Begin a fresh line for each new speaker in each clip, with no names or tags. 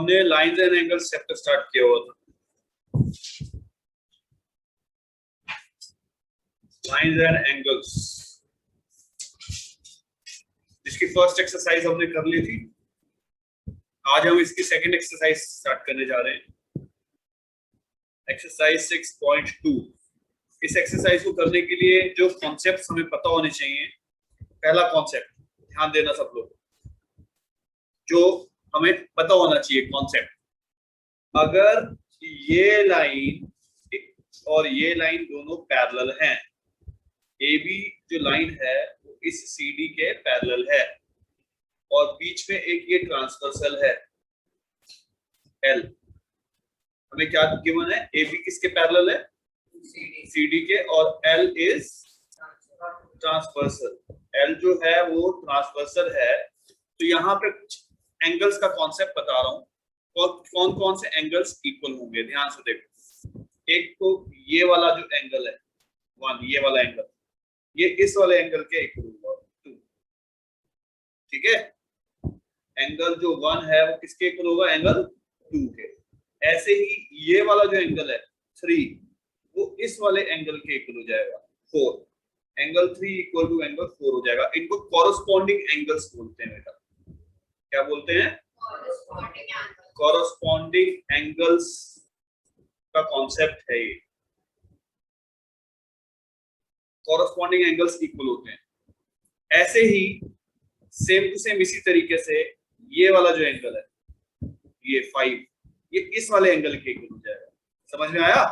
हमने lines and angles chapter start किया हुआ था। लाइंस एंड एंगल्स, इसकी फर्स्ट एक्सरसाइज हमने कर ली थी। आज हम इसकी सेकंड एक्सरसाइज स्टार्ट करने जा रहे हैं, एक्सरसाइज 6.2। इस एक्सरसाइज को करने के लिए जो कॉन्सेप्ट्स हमें पता होने चाहिए, पहला कॉन्सेप्ट ध्यान देना सब लोग, जो हमें पता होना चाहिए कॉन्सेप्ट, अगर ये लाइन और ये लाइन दोनों पैरेलल हैं, ए बी जो लाइन है वो इस सी डी के पैरेलल है और बीच में एक ये ट्रांसवर्सल है एल, हमें क्या गिवन है, ए बी किसके पैरेलल है, सी डी के, और एल इज ट्रांसवर्सल, एल जो है वो ट्रांसवर्सल है। तो यहाँ पे कुछ एंगल्स का कॉन्सेप्ट बता रहा हूँ, और कौन कौन से एंगल्स इक्वल होंगे, ध्यान से देखो। एक तो ये वाला जो एंगल है वन, ये वाला एंगल, ये इस वाले एंगल के इक्वल होगा टू, ठीक है। एंगल जो वन है वो किसके इक्वल होगा, एंगल टू के। ऐसे ही ये वाला जो एंगल है थ्री, वो इस वाले एंगल के इक्वल हो जाएगा four, angle three equal to angle four हो जाएगा। इनको कॉरस्पॉन्डिंग एंगल्स बोलते हैं बेटा, क्या बोलते हैं, कॉरस्पॉन्डिंग एंगल्स का कॉन्सेप्ट है ये। कॉरस्पॉन्डिंग एंगल्स इक्वल होते हैं। ऐसे ही सेम टू सेम इसी तरीके से ये वाला जो एंगल है, ये 5, ये इस वाले एंगल के इक्वल हो जाएगा, समझ में आया।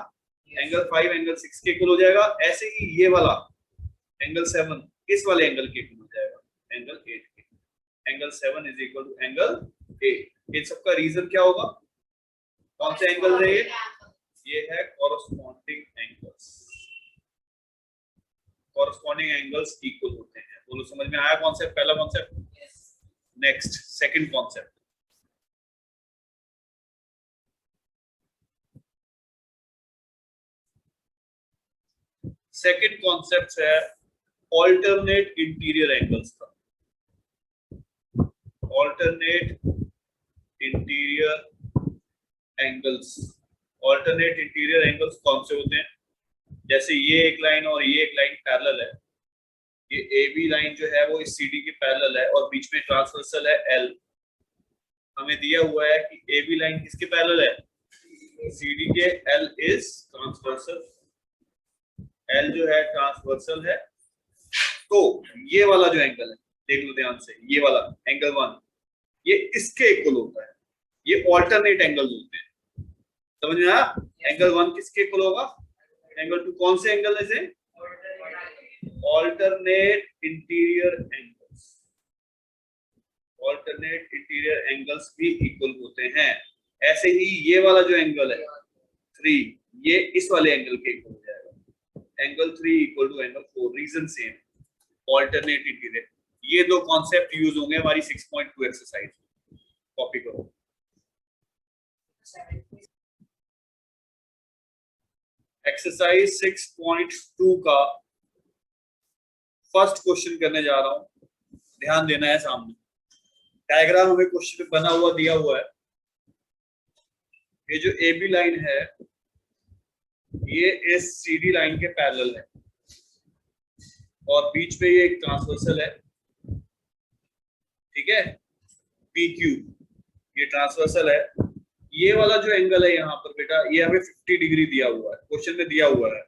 एंगल 5 एंगल 6 के इक्वल हो जाएगा। ऐसे ही ये वाला एंगल 7 इस वाले एंगल के इक्वल हो जाएगा, एंगल 8 के। Angle 7 is equal to angle 8। इन सबका रीजन क्या होगा, कौन से एंगल है ये है corresponding angles. Corresponding angles equal होते हैं। बोलो समझ में आया कॉन्सेप्ट, पहला concept. Next second concept, second concept है ऑल्टरनेट इंटीरियर एंगल्स का। Alternate interior angles, alternate interior angles कौन से होते हैं, जैसे ये एक लाइन और ये एक लाइन पैरेलल है, ये ए बी लाइन जो है वो इस सी डी के पैरेलल है और बीच में ट्रांसवर्सल है एल। हमें दिया हुआ है कि ए बी लाइन किसके पैरेलल है, सी डी के, एल इज ट्रांसवर्सल, एल जो है ट्रांसवर्सल है। तो ये वाला जो एंगल है, देख लो ध्यान से, ये वाला एंगल 1 ये इसके इक्वल होता है, ये ऑल्टरनेट एंगल होते हैं, समझ में आया। एंगल 1 किसके इक्वल होगा, एंगल 2, कौन से एंगल है से, alternate interior angles. Alternate interior angles भी इक्वल होते हैं। ऐसे ही ये वाला जो एंगल है 3, ये इस वाले एंगल के इक्वल हो जाएगा, angle 3 equal to angle 4। Reason same, alternate interior. ये दो कॉन्सेप्ट यूज होंगे हमारी 6.2 एक्सरसाइज, कॉपी करो। एक्सरसाइज 6.2 का फर्स्ट क्वेश्चन करने जा रहा हूं, ध्यान देना है। सामने डायग्राम हमें क्वेश्चन में बना हुआ दिया हुआ है। ये जो ए बी लाइन है ये इस सी डी लाइन के पैरेलल है और बीच में ये एक ट्रांसवर्सल है, ठीक है, पी क्यू, ये ट्रांसवर्सल है। ये वाला जो एंगल है यहाँ पर बेटा, ये हमें 50 डिग्री दिया हुआ है, क्वेश्चन में दिया हुआ है।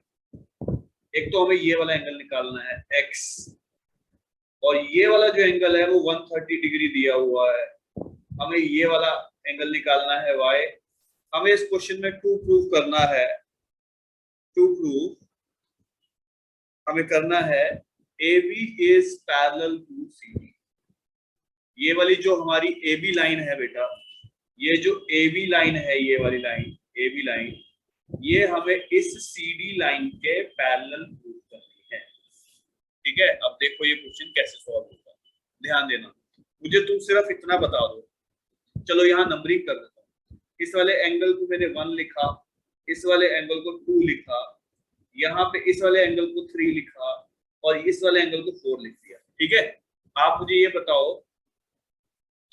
एक तो हमें ये वाला एंगल निकालना है x, और ये वाला जो एंगल है वो 130 डिग्री दिया हुआ है, हमें ये वाला एंगल निकालना है y। हमें इस क्वेश्चन में टू प्रूव करना है, टू प्रूव हमें करना है AB is parallel to CD। ये वाली जो हमारी AB लाइन है बेटा, ये जो AB लाइन है, ये वाली लाइन AB लाइन, ये हमें इस CD लाइन के पैरेलल प्रूव करनी है, ठीक है। अब देखो ये क्वेश्चन कैसे सॉल्व होगा, ध्यान देना। मुझे तुम सिर्फ इतना बता दो, चलो यहाँ नंबरिंग कर देता हूँ। इस वाले एंगल को मैंने 1 लिखा, इस वाले एंगल को 2 लिखा, यहाँ पे इस वाले एंगल को 3 लिखा और इस वाले एंगल को 4 लिख दिया, ठीक है। आप मुझे ये बताओ,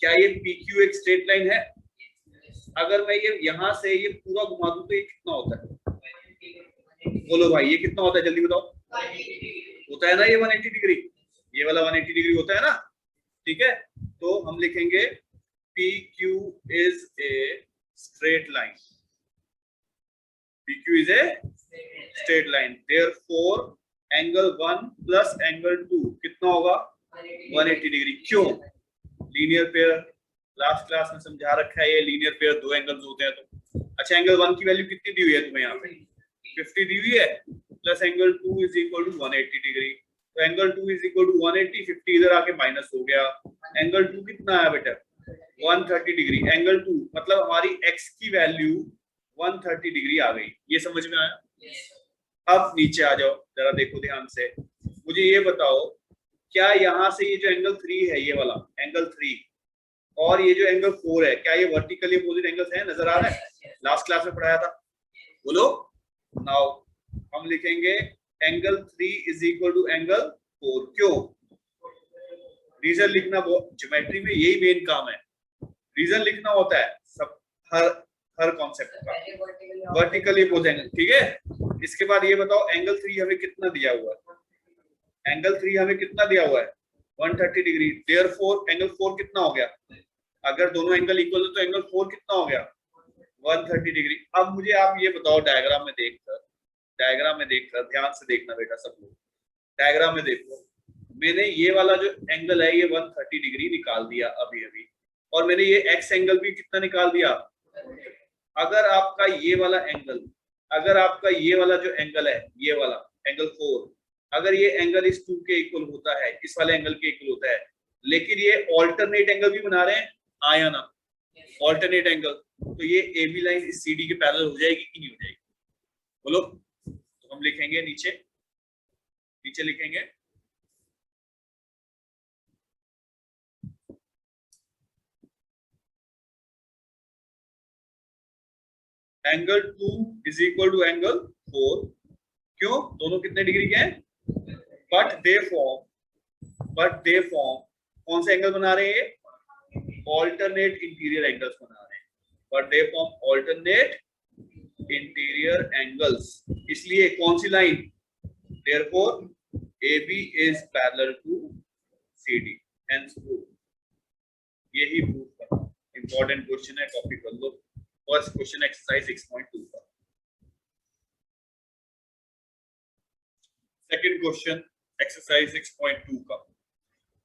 क्या ये PQ एक स्ट्रेट लाइन है, अगर मैं ये यहाँ से ये पूरा घुमा दूं तो ये कितना होता है? बोलो भाई, ये कितना होता है, जल्दी बताओ। होता है ना ये 180 डिग्री, ये वाला 180 डिग्री होता है ना, ठीक है। तो हम लिखेंगे PQ is a straight line. PQ is a straight line. Therefore, angle 1 plus angle 2 कितना होगा? 180 डिग्री। क्यों? लीनियर पेयर, लास्ट क्लास में समझा रखा है, ये लीनियर पेयर दो एंगल्स होते हैं। तो अच्छा, एंगल 1 की वैल्यू कितनी दी हुई है तुम्हें यहाँ पे? 50 दी हुई है, plus angle 2 is equal to 180 degree. तो एंगल 2 इज इक्वल टू 180, 50 इधर आके माइनस हो गया। एंगल 2 कितना आया बेटा? 130 डिग्री। एंगल 2 मतलब हमारी x की वैल्यू 130 डिग्री आ गई। ये समझ में आया? अब नीचे आ जाओ, जरा देखो ध्यान से, मुझे ये बताओ, क्या यहाँ से ये जो एंगल 3 है, ये वाला एंगल 3 और ये जो एंगल 4 है, क्या ये वर्टिकली अपोजिट एंगल्स हैं? नजर आ रहा है? लास्ट क्लास में पढ़ाया था, बोलो। नाउ हम लिखेंगे angle 3 is equal to angle 4। क्यों? रीजन लिखना, ज्योमेट्री में यही मेन काम है, रीजन लिखना होता है सब, हर कॉन्सेप्ट का, वर्टिकली अपोजिट एंगल, ठीक है। इसके बाद ये बताओ एंगल 3 हमें कितना दिया हुआ है? एंगल 3 हमें कितना दिया हुआ है? 130 डिग्री। देयरफॉर एंगल 4 कितना हो गया? अगर दोनों एंगल इक्वल है तो एंगल 4 कितना हो गया? 130 डिग्री। अब मुझे आप ये बताओ, डायग्राम में देखकर ध्यान से देखना बेटा सब लोग, डायग्राम में देखो, मैंने ये वाला जो एंगल है ये 130 डिग्री निकाल दिया अभी अभी, और मैंने ये एक्स एंगल भी कितना निकाल दिया। अगर आपका ये वाला एंगल, अगर आपका ये वाला जो एंगल है, ये वाला एंगल 4, अगर ये एंगल इस 2 के इक्वल होता है, इस वाले एंगल के इक्वल होता है, लेकिन ये ऑल्टरनेट एंगल भी बना रहे हैं, हाँ या ना? ऑल्टरनेट एंगल, तो ये AB लाइन इस CD के पैरेलल हो जाएगी कि नहीं हो जाएगी? बोलो। तो हम लिखेंगे नीचे लिखेंगे angle 2 is equal to angle 4। क्यों? दोनों कितने डिग्री के हैं? बट दे फॉर्म कौन से एंगल बना रहे हैं? ऑल्टरनेट इंटीरियर एंगल्स बना रहे हैं, but they form alternate interior angles. इसलिए कौन सी लाइन? Therefore AB is parallel to CD, hence prove. यही प्रूव करना, इंपॉर्टेंट क्वेश्चन है, कॉपी कर लो। फर्स्ट क्वेश्चन एक्सरसाइज 6.2 का। सेकंड क्वेश्चन एक्सरसाइज 6.2 का,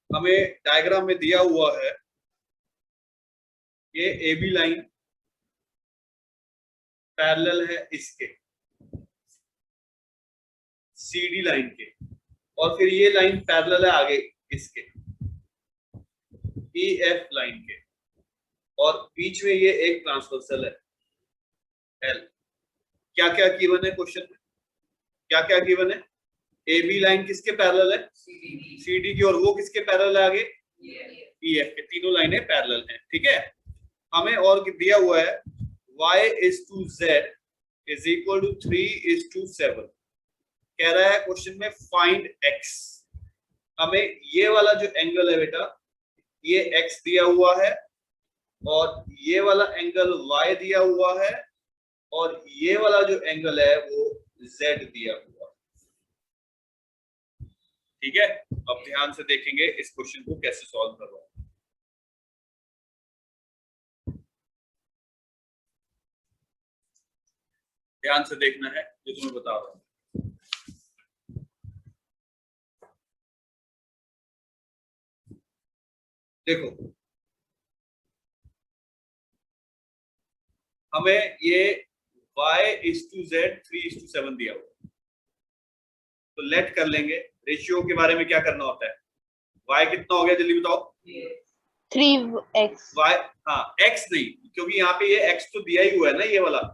हमें डायग्राम में दिया हुआ है ये AB लाइन पैरेलल है इसके CD लाइन के, और फिर ये लाइन पैरेलल है आगे इसके EF लाइन के, और बीच में ये एक ट्रांसवर्सल है L। क्या क्या गिवन है क्वेश्चन में? क्या क्या गिवन है? AB लाइन किसके पैरेलल है? CD की, और वो किसके पैरेलल है आगे? EF के। तीनों लाइनें पैरेलल हैं, ठीक है। हमें और दिया हुआ है y is to z is equal to 3 is to 7। कह रहा है क्वेश्चन में फाइंड x। हमें ये वाला जो एंगल है बेटा, ये x दिया हुआ है, और ये वाला एंगल y दिया हुआ है, और ये वाला जो एंगल है वो z दिया हुआ है, ठीक है। अब ध्यान से देखेंगे इस क्वेश्चन को कैसे सॉल्व करवाओ। ध्यान से देखना है जो तुम्हें बता रहा हूं। देखो, हमें ये y is to z 3 is to 7 दिया हुआ, तो लेट कर लेंगे। रेशियो के बारे में क्या करना होता है? y कितना हो गया, जल्दी बताओ।
3x।
y, हाँ x नहीं, क्योंकि यहाँ पे ये x तो दिया ही हुआ है ना, ये वाला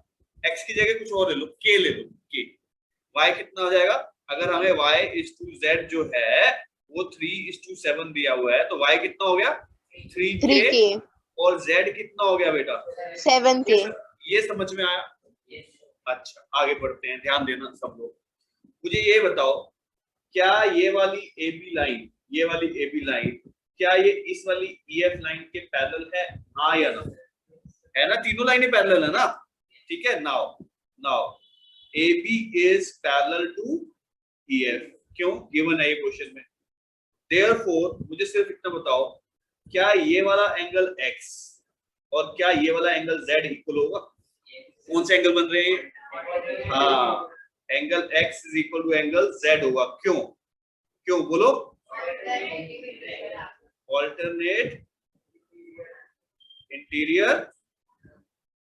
x की जगह कुछ और ले लो, k ले लो, k। y कितना हो जाएगा? अगर हमें y is to z जो है वो 3 is to 7 दिया हुआ है, तो y कितना हो गया? 3k, और z कितना हो गया बेटा?
7k।
ये समझ में आया? अच्छा, आगे बढ़ते हैं, ध्यान देना सब लोग। मुझे ये बताओ, क्या ये वाली AB लाइन, ये वाली AB लाइन, क्या ये इस वाली EF लाइन के पैरेलल है, हाँ या ना? है ना, तीनों लाइनें पैरेलल है ना, ठीक है। Now now AB is parallel to EF, क्यों गिवन है ये क्वेश्चन में। देयरफॉर मुझे सिर्फ इतना बताओ, क्या ये वाला एंगल X और क्या ये वाला एंगल Z इक्वल होगा? कौन से एंगल बन रहे हैं? हाँ, angle X is equal to angle Z होगा। क्यों क्यों बोलो? ऑल्टरनेट इंटीरियर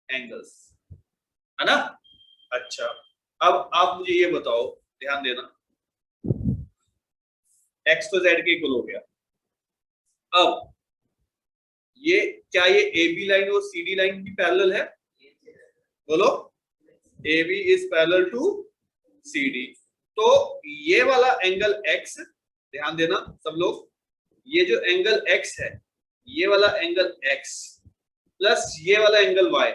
एंगल्स, है ना। अच्छा, अब आप मुझे ये बताओ, ध्यान देना, X तो Z के इक्वल हो गया। अब ये क्या ये AB लाइन और CD लाइन की पैरेलल है? बोलो, AB is parallel to CD। तो ये वाला एंगल X, ध्यान देना सब लोग, ये जो एंगल X है, ये वाला एंगल X प्लस ये वाला एंगल Y,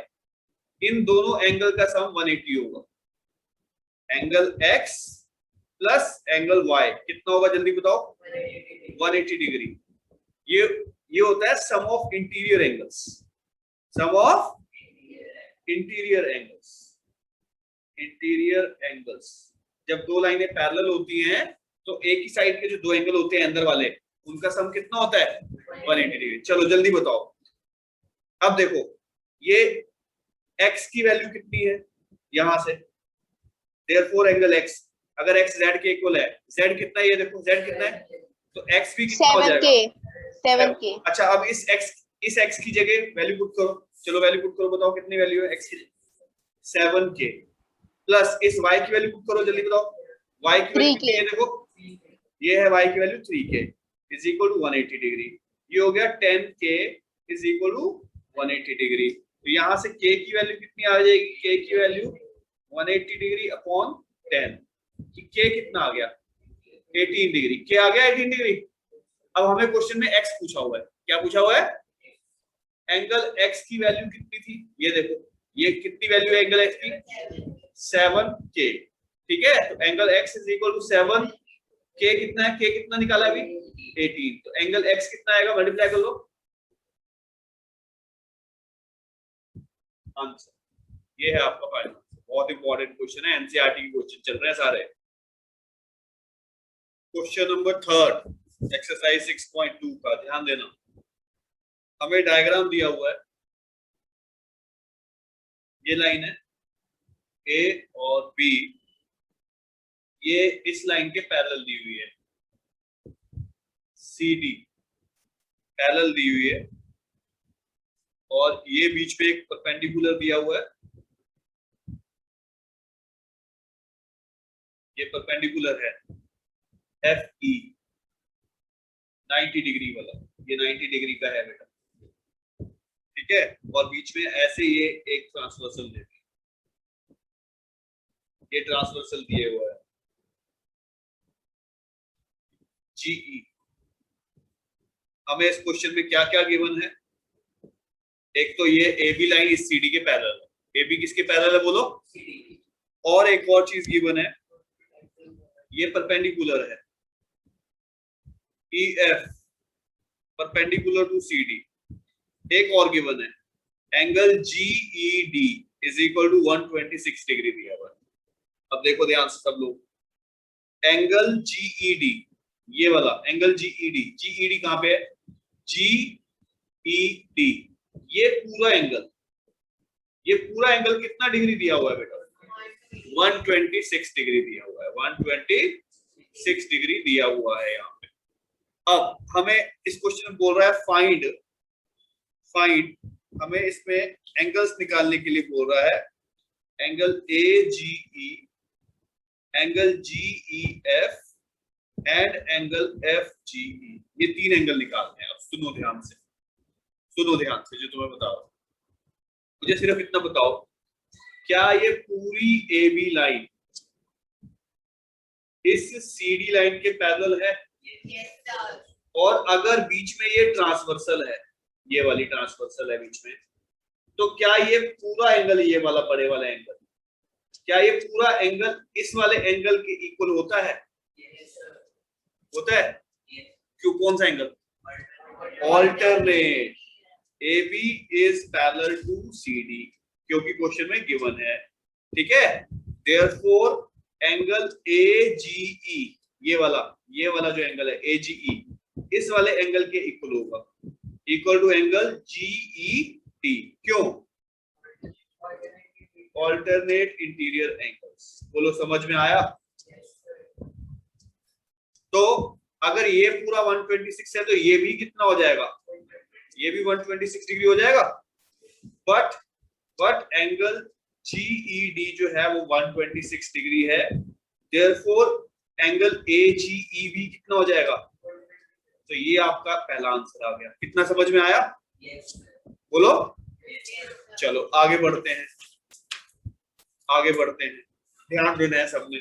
इन दोनों एंगल का सम 180 होगा। Angle X plus angle Y कितना होगा जल्दी बताओ? 180 डिग्री। ये होता है sum of interior angles, sum of interior angles. Interior angles जब दो लाइनें पैरेलल होती हैं तो एक ही साइड के जो दो एंगल होते हैं अंदर वाले, उनका सम कितना होता है? 180 डिग्री। चलो जल्दी बताओ। अब देखो, ये x की वैल्यू कितनी है यहां से, देयरफॉर एंगल x, अगर x z के इक्वल है, z कितना है ये देखो, z कितना है, तो x भी कितना हो जाएगा?
7K।
अच्छा, अब इस x की जगह वैल्यू पुट करो। चलो वैल्यू पुट करो, बताओ कितनी वैल्यू है x की? 7K प्लस इस y की वैल्यू पुट करो, जल्दी बताओ। y की वैल्यू कितनी है देखो, ये है y की value 3K is equal to 180 degree. ये हो गया 10K is equal to 180 degree. तो यहां से k की वैल्यू कितनी आ जाएगी? k की वैल्यू 180 डिग्री अपॉन 10, कि k कितना आ गया? 18 डिग्री। k आ गया 18 डिग्री। अब हमें क्वेश्चन में x पूछा हुआ है, क्या पूछा हुआ है? एंगल x की वैल्यू कितनी थी, ये देखो, ये कितनी वैल्यू है एंगल x की? 7K, ठीक है। तो angle x is equal to 7, k कितना है? k कितना निकाला अभी? 18। तो एंगल x कितना आएगा, मल्टीप्लाई कर लो। आंसर ये है आपका फाइनल। बहुत इंपॉर्टेंट क्वेश्चन है, एनसीईआरटी के क्वेश्चन चल रहे हैं सारे। क्वेश्चन नंबर 3 एक्सरसाइज 6.2 का ध्यान देना। हमें डायग्राम दिया हुआ है, ये लाइन है A और B, ये इस लाइन के पैरेलल दी हुई है, CD पैरेलल दी हुई है, और ये बीच में एक परपेंडिकुलर दिया हुआ है, ये परपेंडिकुलर है FE 90 डिग्री वाला, ये 90 डिग्री का है बेटा, ठीक है। और बीच में ऐसे ये एक ट्रांसवर्सल दे, ये ट्रांसवर्सल दिए हुआ है GE। हमें इस क्वेश्चन में क्या क्या गिवन है? एक तो ये AB लाइन इस CD के पैरेलल है। AB किसके पैरेलल है बोलो? CD। और एक और चीज गिवन है, ये परपेंडिकुलर है EF परपेंडिकुलर टू CD। एक और गिवन है, angle GED is equal to 126 degree दिया हुआ है। अब देखो ध्यान से सब लोग, एंगल GED, ये वाला एंगल GED कहां पे है? GED, ये पूरा एंगल कितना डिग्री दिया हुआ है बेटा? 126 डिग्री दिया हुआ है, 126 डिग्री दिया हुआ है यहाँ पे। अब हमें इस क्वेश्चन में बोल रहा है फाइंड, हमें इसमें एंगल्स निकालने के लिए बोल रहा है, angle AGE, angle GEF and angle FGE, ये तीन एंगल निकालते हैं। अब सुनो ध्यान से जो तुम्हें बता रहा हूं। मुझे सिर्फ इतना बताओ, क्या ये पूरी AB लाइन इस CD लाइन के पैरेलल है? और अगर बीच में ये ट्रांसवर्सल है, ये वाली ट्रांसवर्सल है बीच में, तो क्या ये पूरा एंगल, ये वाला बड़े वाला एंगल, क्या ये पूरा एंगल इस वाले एंगल के इक्वल होता है? होता है। क्यों, कौन सा angle? Alternate. AB is parallel to CD, क्योंकि क्वेश्चन में गिवन है, ठीक है। Therefore एंगल AGE, ये वाला जो एंगल है AGE, इस वाले एंगल के इक्वल होगा, इक्वल टू एंगल GET। क्यों? Alternate interior angles. बोलो समझ में आया? तो अगर ये पूरा 126 है तो ये भी कितना हो जाएगा? ये भी 126 डिग्री हो जाएगा। बट एंगल GED जो है वो 126 डिग्री है, देयरफॉर एंगल AGE भी कितना हो जाएगा? तो ये आपका पहला आंसर आ गया। कितना समझ में आया? बोलो। चलो आगे बढ़ते हैं, ध्यान देना है सबने।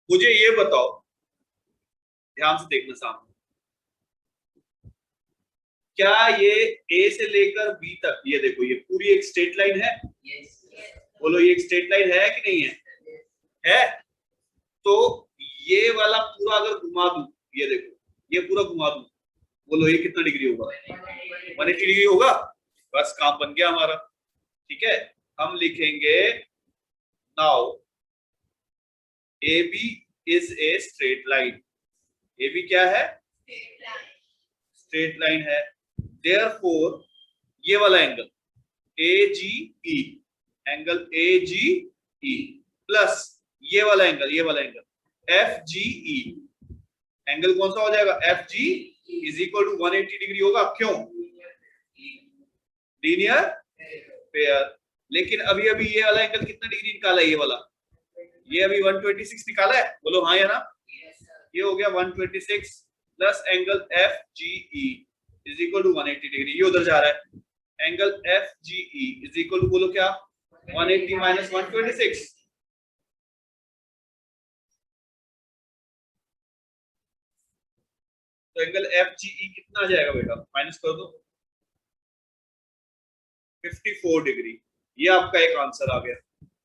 मुझे ये बताओ, ध्यान से देखना सामने, क्या ये A से लेकर B तक, ये देखो ये पूरी एक स्ट्रेट लाइन है? बोलो ये एक स्ट्रेट लाइन है कि नहीं है? है। तो ये वाला पूरा अगर घुमा दूं, ये देखो ये पूरा घुमा दूं, बोलो ये कितना डिग्री होगा? 180 डिग्री होगा। बस काम बन गया हमारा, ठीक है। हम लिखेंगे now AB is a straight line। AB क्या है? स्ट्रेट लाइन है। Therefore ये वाला angle AGE, angle AGE plus ये वाला एंगल FGE, एंगल कौन सा हो जाएगा? FG is equal to 180 degree होगा। क्यों? Linear pair. लेकिन अभी ये वाला एंगल कितना डिग्री निकाला है? ये वाला, ये अभी 126 निकाला है। बोलो हाँ या ना? ये हो गया 126 plus angle FGE is equal to 180 degree, ये उधर जा रहा है। Angle FGE is equal to बोलो क्या? 180 माइनस 126। तो एंगल FGE कितना आ जाएगा बेटा? माइनस कर दो, 54 डिग्री। ये आपका एक आंसर आ गया।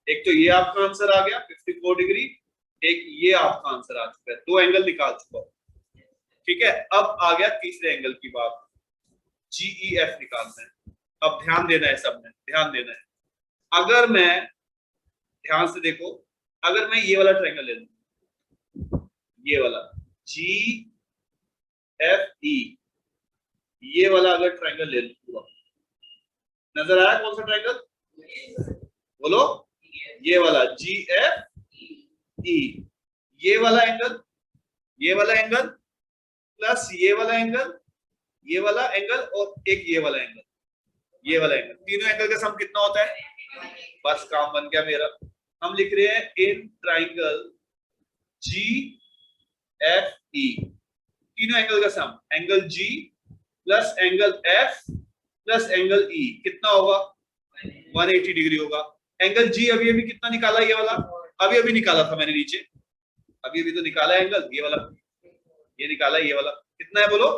एक तो ये आपका आंसर आ गया 54 डिग्री, एक ये आपका आंसर आ चुका है। दो एंगल निकाल चुका हूं, ठीक है। अब आ गया तीसरे एंगल की बात, GEF निकालना है। अब ध्यान देना है, सबने ध्यान देना है। अगर मैं, ध्यान से देखो, अगर मैं ये वाला ट्रायंगल ले लूं, ये वाला GFE, ये वाला अगर ट्रायंगल ले लूं पूरा, नजर आया कौन सा ट्रायंगल? बोलो। ये वाला GFE, ये वाला एंगल प्लस ये वाला एंगल और एक ये वाला एंगल, तीनों एंगल का सम कितना होता है? बस काम बन गया मेरा। हम लिख रहे हैं इन ट्राइंगल GFE, तीनों एंगल का sum, angle G plus angle F plus angle E कितना होगा? 180 डिग्री होगा। एंगल G अभी कितना निकाला? ये वाला अभी निकाला था मैंने नीचे, अभी तो निकाला एंगल, ये वाला ये निकाला, ये वाला कितना है बोलो?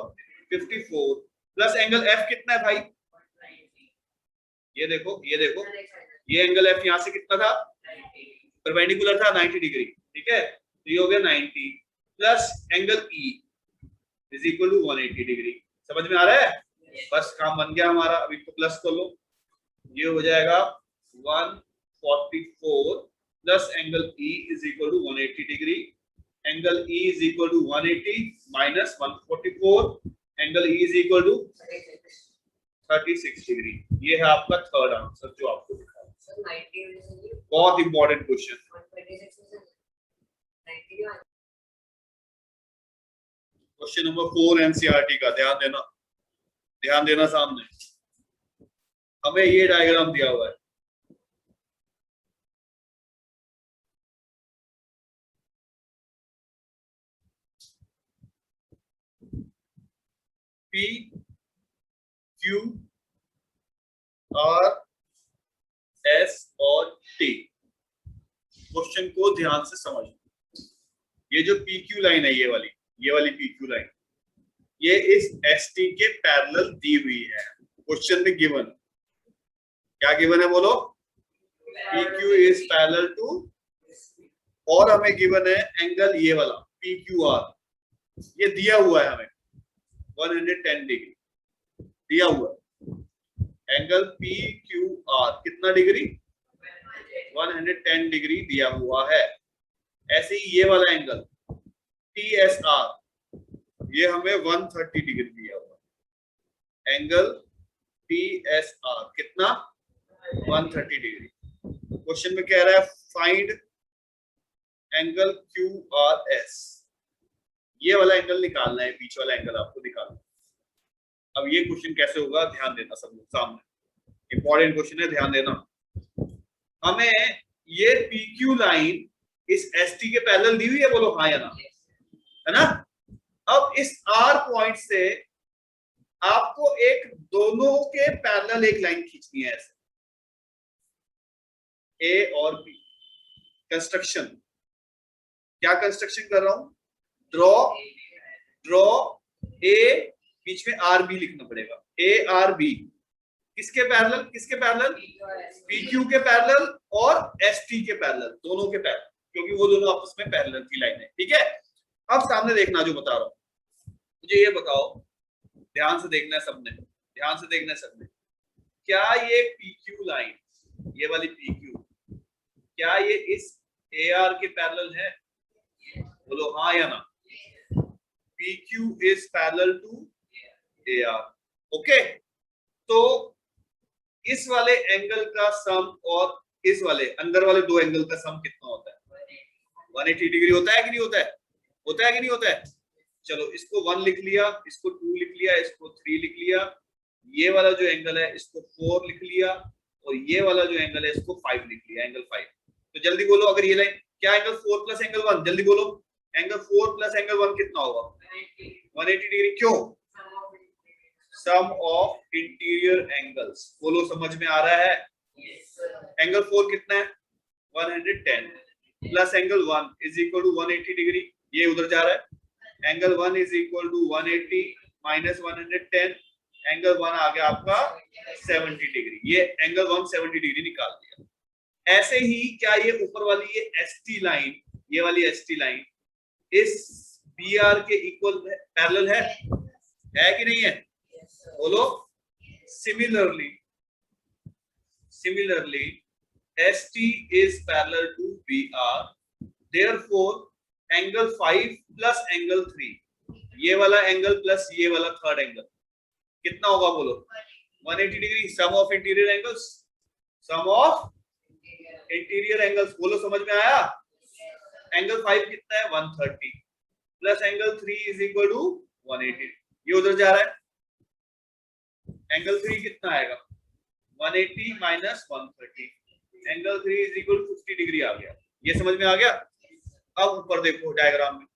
54 प्लस एंगल F कितना है भाई? ये देखो ये एंगल F यहाँ से कितना था? परपेंडिकुलर था 90 डिग्री, ठीक है। तो ये हो गया 90 plus angle E is equal to 180 degree. समझ में आ रहा है? बस काम बन गया हमारा। अभी तो प्लस कर लो, ये हो जाएगा 144 plus angle E is equal to 180 degree. Angle E is equal to 180 minus 144, angle E is equal to 36 degree. ये है आपका थर्ड आंसर जो आपको दिखा है। बहुत important question. Question number 4 NCERT का, ध्यान देना सामने। हमें ये डायग्राम दिया हुआ है, P Q R S और T। क्वेश्चन को ध्यान से समझ। ये जो PQ लाइन है, ये वाली PQ लाइन, ये इस ST के पैरेलल दी हुई है। क्वेश्चन में गिवन, क्या गिवन है बोलो? PQ इज पैरेलल टू, और हमें गिवन है एंगल ये वाला पी क्यू आर, ये दिया हुआ है हमें 110 डिग्री दिया हुआ है। एंगल पी क्यू आर कितना डिग्री? 110 डिग्री दिया हुआ है। ऐसे ही ये वाला एंगल टी एस आर, ये हमें 130 डिग्री दिया हुआ है। एंगल टी एस आर कितना? 130 डिग्री। क्वेश्चन में कह रहा है find angle Q R S, ये वाला एंगल निकालना है, बीच वाला एंगल आपको निकालना है। अब ये क्वेश्चन कैसे होगा, ध्यान देना सब लोग, सामने इंपॉर्टेंट क्वेश्चन है, ध्यान देना। हमें ये पी क्यू लाइन इस एस टी के पैरेलल दी हुई है, बोलो हाँ या ना, है ना। अब इस आर पॉइंट से आपको एक दोनों के पैरेलल एक लाइन खींचनी है, ऐसे ए और बी। कंस्ट्रक्शन, क्या कंस्ट्रक्शन कर रहा हूं? ड्रॉ ए, बीच में आर बी लिखना पड़ेगा। ए आर बी किसके पैरेलल? किसके पैरेलल? पी क्यू के पैरेलल और एस टी के पैरेलल, दोनों के पैरेलल, क्योंकि वो दोनों आपस में पैरेलल की लाइन है। ठीक है, अब सामने देखना जो बता रहा हूं, मुझे ये बताओ, ध्यान से देखना है सबने, ध्यान से देखना है सबने, क्या ये पी क्यू लाइन, ये वाली पी क्यू, क्या ये इस ए आर के पैरेलल है? बोलो हाँ या ना। P Q is parallel to A R. Okay, तो इस वाले एंगल का सम और इस वाले अंदर वाले दो एंगल का सम कितना होता है? 180 डिग्री होता है कि नहीं होता है? होता है कि नहीं होता है? चलो, इसको 1 लिख लिया, इसको 2 लिख लिया, इसको 3 लिख लिया, ये वाला जो एंगल है इसको 4 लिख लिया, और ये वाला जो एंगल है इसको 5 लिख लिया, एंगल 5। तो जल्दी बोलो, अगर ये लाइन, क्या एंगल 4 प्लस एंगल 1, जल्दी बोलो, एंगल 4 प्लस एंगल 1 कितना होगा? 180 डिग्री। क्यों? सम ऑफ इंटीरियर एंगल्स। बोलो, समझ में आ रहा है? एंगल 4 कितना है? 110 plus angle 1 is equal to 180 degree, ये उधर जा रहा है। Angle 1 is equal to 180 minus 110, angle 1 आ गया आपका 70 डिग्री। ये एंगल 1 70 डिग्री निकाल दिया। ऐसे ही क्या ये ऊपर वाली ये एसटी लाइन, ये वाली एसटी लाइन इस बी आर के इक्वल पैरेलल है कि नहीं है? बोलो। Similarly ST is parallel to BR, therefore angle 5 plus angle 3, ये वाला एंगल प्लस ये वाला थर्ड एंगल कितना होगा? बोलो 180 degree. Sum of interior angles, sum of interior angles. बोलो, समझ में आया? एंगल 5 कितना है? 130 plus angle 3 is equal to 180, ये उधर जा रहा है। एंगल 3 कितना आएगा? 180 minus 130, angle 3 is equal to 50 degree आ गया। ये समझ में आ गया? अब ऊपर देखो, डायग्राम में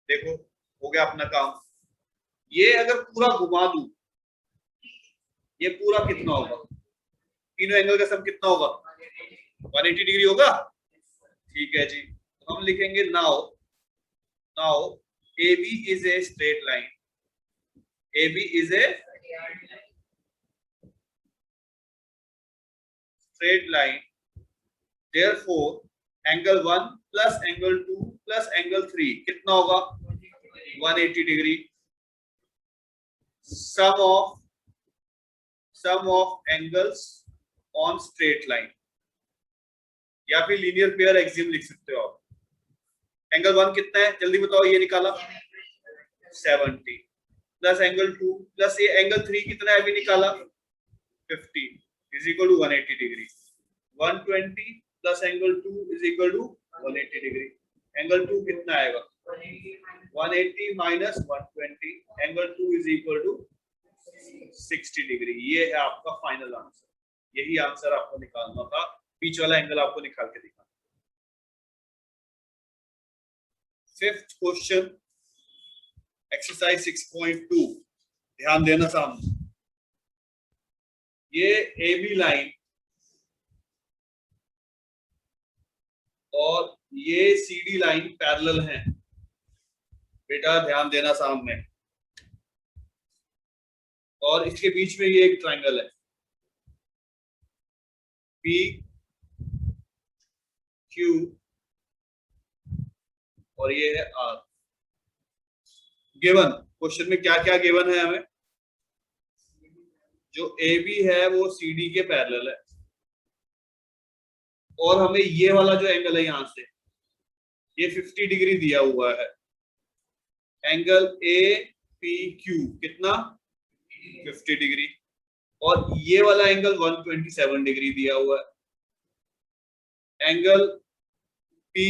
देखो, हो गया अपना काम। ये अगर पूरा घुमा दूं, ये पूरा कितना होगा? तीनों एंगल का सम कितना होगा? 180 डिग्री होगा। ठीक है जी, तो हम लिखेंगे now AB is a straight line, AB is a straight line, therefore angle 1 plus angle 2 plus angle 3 कितना होगा? 180 degree. sum of angles on straight line, या फिर लीनियर पेयर एक्सियम लिख सकते हो आप। एंगल 1 कितना है? जल्दी बताओ, ये निकाला 70 प्लस एंगल 2 प्लस ये एंगल 3 कितना है? अभी निकाला 50 is equal to 180 degree. 120 plus angle 2 is equal to 180 degree. Angle 2 कितना आएगा? 180 minus 120, angle 2 is equal to 60 degree. ये है आपका फाइनल आंसर। यही आंसर आपको निकालना था, बीच वाला एंगल आपको निकाल के दिखाना। फिफ्थ क्वेश्चन, एक्सरसाइज 6.2, ध्यान देना सामने। ये AB लाइन और ये CD लाइन पैरेलल हैं। बेटा ध्यान देना सामने, और इसके बीच में ये एक ट्रायंगल है PQ, और ये है R। गिवन क्वेश्चन में क्या क्या गिवन है हमें, जो ए बी है वो सी डी के पैरेलल है, और हमें ये वाला जो एंगल है यहां से ये 50 डिग्री दिया हुआ है, एंगल ए पी क्यू कितना 50 डिग्री, और ये वाला एंगल 127 डिग्री दिया हुआ है, एंगल पी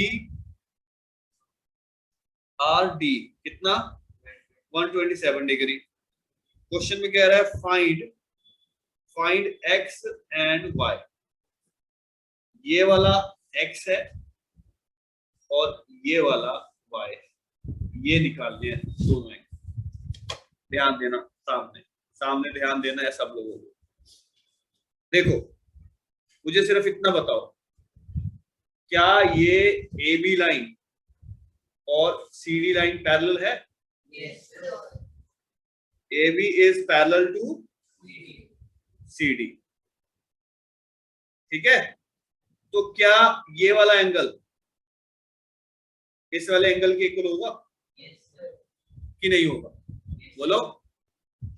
आर डी कितना 127 डिग्री। क्वेश्चन में कह रहा है फाइंड एक्स एंड वाई, ये वाला एक्स है और ये वाला वाई, ये निकालने हैं दोनों एंगल। ध्यान देना, सामने सामने ध्यान देना है सब लोगों को। देखो मुझे सिर्फ इतना बताओ, क्या ये ए बी लाइन और सी डी लाइन पैरेलल है? A B is parallel to C D, ठीक है। तो क्या ये वाला एंगल इस वाले एंगल के इक्वल होगा कि नहीं होगा? बोलो।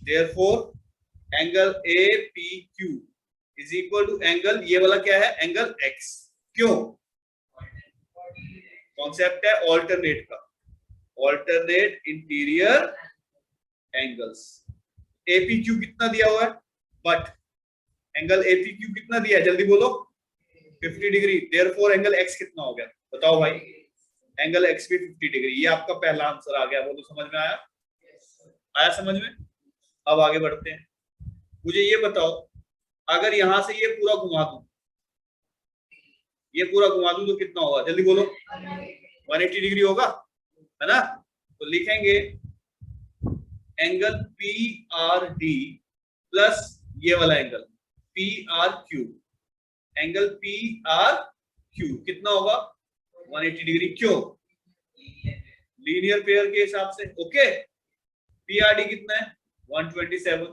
Therefore angle A P Q is equal to angle, ये वाला क्या है एंगल एक्स। क्यों? कॉन्सेप्ट है ऑल्टरनेट का, ऑल्टरनेट इंटीरियर एंगल्स। एपीक्यू कितना दिया हुआ है? बट एंगल एपीक्यू कितना दिया है? जल्दी बोलो। 50 डिग्री। देयरफॉर एंगल एक्स कितना हो गया? बताओ भाई। एंगल एक्स भी 50 डिग्री। ये आपका पहला आंसर आ गया। बोलो समझ में आया? आया समझ में? अब आगे बढ़ते हैं। मुझे ये बताओ, अगर यहां से ये पूरा घुमा दूं, ये पूरा घुमा दूं तो कितना होगा? जल्दी बोलो। 180 डिग्री होगा, है ना? तो लिखेंगे angle P R D plus ये वाला angle P R Q. Angle P R Q कितना होगा? 180 डिग्री। क्यों? लीनियर पेयर के हिसाब से। ओके, पी आर डी कितना है? 127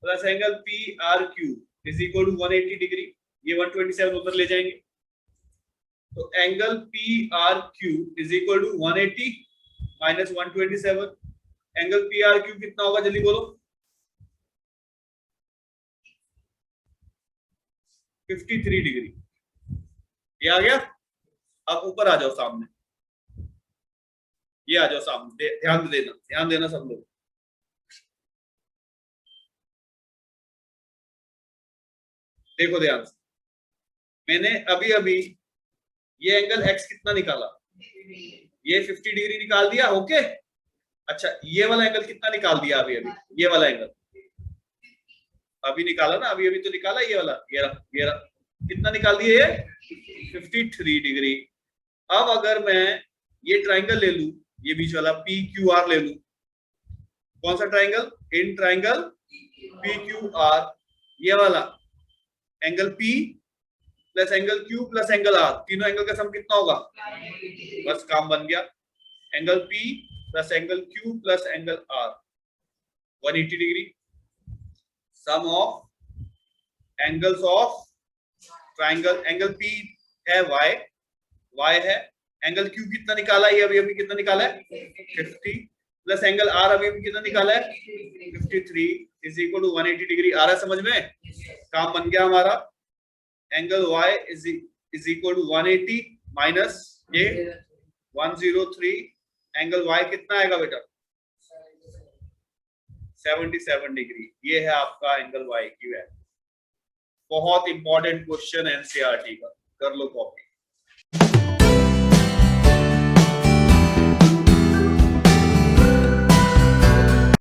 प्लस angle P R Q is equal to 180 degree. ये 127 उधर ले जाएंगे, तो angle P R Q is equal to 180 minus 127। Angle P R Q कितना होगा? जल्दी बोलो। 53 डिग्री। ये आ गया। अब ऊपर आ जाओ सामने, ये आ जाओ सामने। ध्यान देना, ध्यान देना सब लोग। देखो ध्यान से, मैंने अभी अभी ये एंगल x कितना निकाला? ये 50 डिग्री निकाल दिया। ओके, अच्छा ये वाला एंगल कितना निकाल दिया अभी अभी? ये वाला एंगल अभी निकाला ना, अभी अभी तो निकाला। ये वाला ये रहा कितना निकाल दिया? ये 53 डिग्री। अब अगर मैं ये ट्राइंगल ले लूं, ये बीच वाला पी क्यू आर ले लूं, कौन सा triangle? In triangle P Q R, ये वाला angle P plus angle Q plus angle R, तीनों एंगल का सम कितना होगा? बस काम बन गया। Angle P plus angle Q plus angle R 180 degree. Sum of angles of triangle. Angle P है y है। एंगल Q कितना निकाला? ये अभी अभी कितना निकाला है? 50 प्लस एंगल R अभी अभी कितना निकाला है? 53 इज इक्वल टू 180 डिग्री। आ रहा है समझ में? काम बन गया हमारा। Angle y is equal to 180 minus ये 103। एंगल y कितना आएगा बेटा? 77 डिग्री। ये है आपका एंगल y की वैल्यू। बहुत इंपॉर्टेंट क्वेश्चन एनसीईआरटी का, कर लो कॉपी।